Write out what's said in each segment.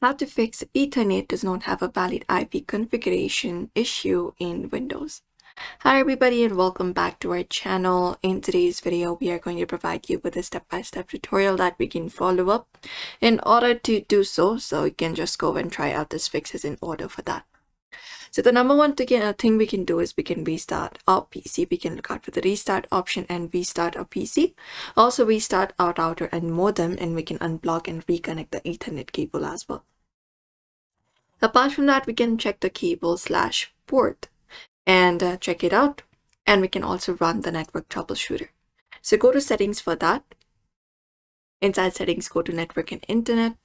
How to fix Ethernet does not have a valid IP configuration issue in Windows. Hi everybody and welcome back to our channel. In today's video, we are going to provide you with a step-by-step tutorial that we can follow up. In order to do so you can just go and try out these fixes in order for that. So the number one thing we can do is we can restart our PC. We can look out for the restart option and restart our PC. Also restart our router and modem, and we can unblock and reconnect the Ethernet cable as well. Apart from that, we can check the cable/port and check it out. And we can also run the network troubleshooter. So go to settings for that. Inside settings, go to network and internet.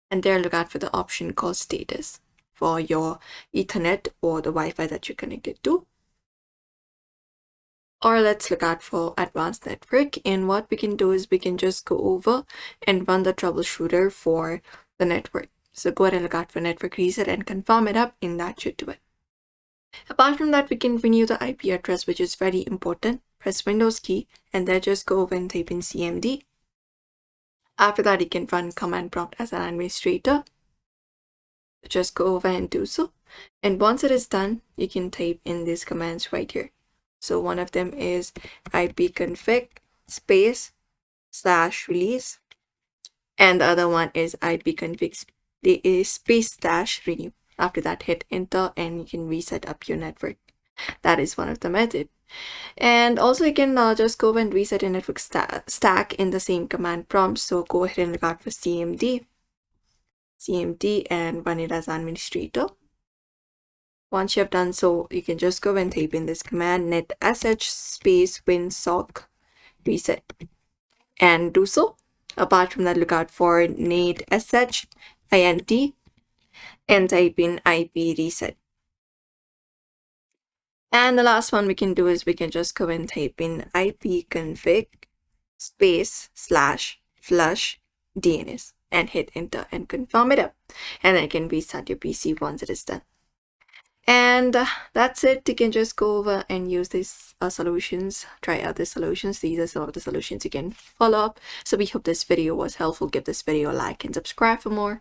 And there look out for the option called status for your Ethernet or the Wi-Fi that you're connected to. Or let's look out for advanced network. And what we can do is we can just go over and run the troubleshooter for the network. So go ahead and look out for network reset and confirm it up, and that should do it. Apart from that, we can renew the IP address, which is very important. Press Windows key and then just go over and type in CMD. After that, you can run command prompt as an administrator. Just go over and do so. And once it is done, you can type in these commands right here. So one of them is ipconfig space/release, and the other one is ipconfig space/renew. After that, hit enter and you can reset up your network. That is one of the method. And also you can just go and reset your network stack in the same command prompt. So go ahead and look out for CMD and run it as administrator. Once you have done so, you can just go and type in this command netsh space winsock reset and do so. Apart from that, look out for netsh int and type in IP reset. And the last one we can do is we can just go and type in ipconfig space/flush DNS and hit enter and confirm it up. And then you can restart your PC once it is done. And that's it. You can just go over and use these solutions, try out the solutions. These are some of the solutions you can follow up. So we hope this video was helpful. Give this video a like and subscribe for more.